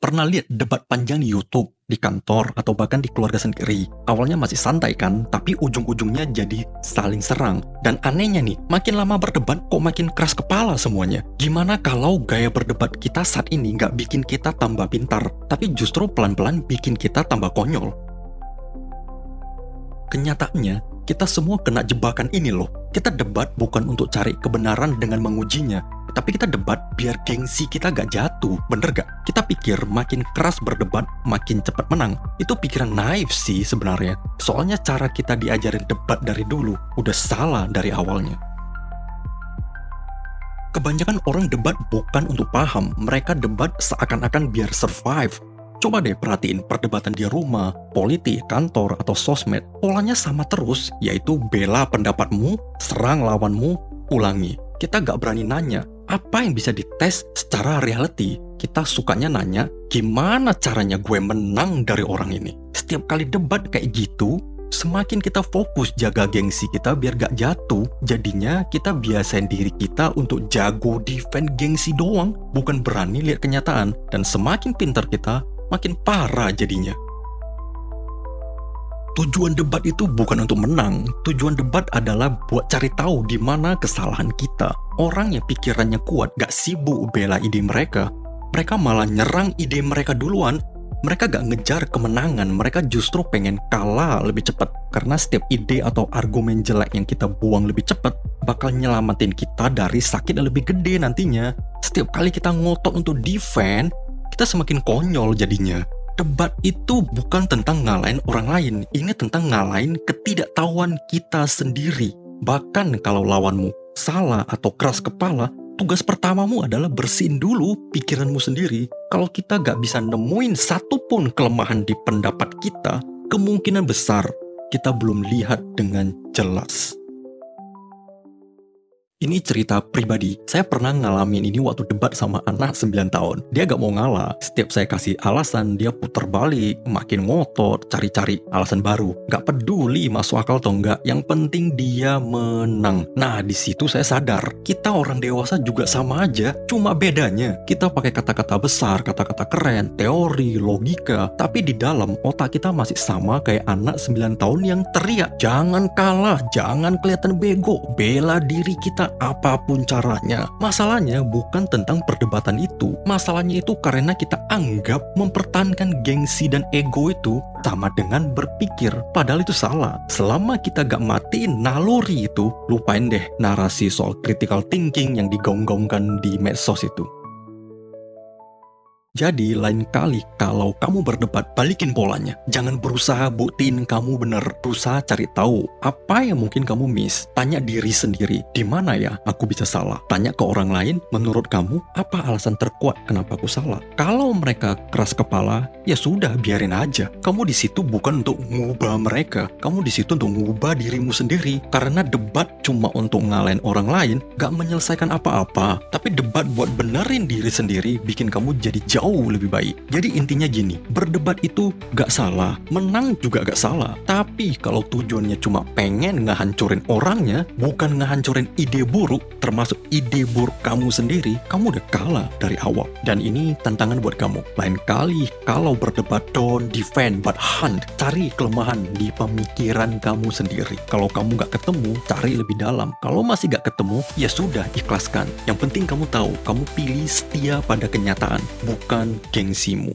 pernah lihat debat panjang di YouTube, di kantor, atau bahkan di keluarga sendiri? Awalnya masih santai kan, tapi ujung-ujungnya jadi saling serang. Dan anehnya nih, makin lama berdebat kok makin keras kepala semuanya. Gimana kalau gaya berdebat kita saat ini nggak bikin kita tambah pintar, tapi justru pelan-pelan bikin kita tambah konyol? Kenyataannya, kita semua kena jebakan ini loh. Kita debat bukan untuk cari kebenaran dengan mengujinya, tapi kita debat biar gengsi kita gak jatuh, bener gak? Kita pikir makin keras berdebat, makin cepat menang. Itu pikiran naif sih sebenarnya. Soalnya cara kita diajarin debat dari dulu, udah salah dari awalnya. Kebanyakan orang debat bukan untuk paham, mereka debat seakan-akan biar survive. Coba deh perhatiin perdebatan di rumah, politik, kantor, atau sosmed. Polanya sama terus, yaitu bela pendapatmu, serang lawanmu, ulangi. Kita gak berani nanya, apa yang bisa dites secara reality? Kita sukanya nanya, gimana caranya gue menang dari orang ini? Setiap kali debat kayak gitu, semakin kita fokus jaga gengsi kita biar gak jatuh. Jadinya kita biasain diri kita untuk jago defend gengsi doang, bukan berani lihat kenyataan. Dan semakin pintar kita, makin parah jadinya. Tujuan debat itu bukan untuk menang. Tujuan debat adalah buat cari tahu di mana kesalahan kita. Orang yang pikirannya kuat gak sibuk bela ide mereka. Mereka malah nyerang ide mereka duluan. Mereka gak ngejar kemenangan. Mereka justru pengen kalah lebih cepat. Karena setiap ide atau argumen jelek yang kita buang lebih cepat bakal nyelamatin kita dari sakit yang lebih gede nantinya. Setiap kali kita ngotot untuk defend, kita semakin konyol jadinya. Debat itu bukan tentang ngalahin orang lain. Ini tentang ngalahin ketidaktahuan kita sendiri. Bahkan kalau lawanmu salah atau keras kepala, tugas pertamamu adalah bersihin dulu pikiranmu sendiri. Kalau kita gak bisa nemuin satupun kelemahan di pendapat kita, kemungkinan besar kita belum lihat dengan jelas. Ini cerita pribadi. Saya pernah ngalamin ini waktu debat sama anak 9 tahun. Dia gak mau ngalah. Setiap saya kasih alasan, dia puter balik, makin ngotot, cari-cari alasan baru. Gak peduli masuk akal atau enggak, yang penting dia menang. Nah, di situ saya sadar, kita orang dewasa juga sama aja. Cuma bedanya, kita pakai kata-kata besar, kata-kata keren, teori, logika. Tapi di dalam otak kita masih sama kayak anak 9 tahun yang teriak, jangan kalah, jangan kelihatan bego, bela diri kita apapun caranya. Masalahnya bukan tentang perdebatan itu. Masalahnya itu karena kita anggap mempertahankan gengsi dan ego itu sama dengan berpikir. Padahal itu salah. Selama kita gak matiin naluri itu, lupain deh narasi soal critical thinking yang digaung-gaungkan di medsos itu. Jadi lain kali kalau kamu berdebat, balikin polanya. Jangan berusaha buktiin kamu bener. Berusaha cari tahu apa yang mungkin kamu miss. Tanya diri sendiri, di mana ya aku bisa salah? Tanya ke orang lain, menurut kamu apa alasan terkuat kenapa aku salah? Kalau mereka keras kepala, ya sudah biarin aja. Kamu di situ bukan untuk ngubah mereka. Kamu di situ untuk ngubah dirimu sendiri. Karena debat cuma untuk ngalahin orang lain, gak menyelesaikan apa-apa. Tapi debat buat benerin diri sendiri, bikin kamu jadi jauh lebih baik. Jadi intinya gini, berdebat itu gak salah, menang juga gak salah. Tapi kalau tujuannya cuma pengen ngehancurin orangnya, bukan ngehancurin ide buruk, termasuk ide buruk kamu sendiri, kamu udah kalah dari awal. Dan ini tantangan buat kamu. Lain kali kalau berdebat, don't defend but hunt. Cari kelemahan di pemikiran kamu sendiri. Kalau kamu gak ketemu, cari lebih dalam. Kalau masih gak ketemu, ya sudah, ikhlaskan. Yang penting kamu tahu, kamu pilih setia pada kenyataan, bukan gengsimu.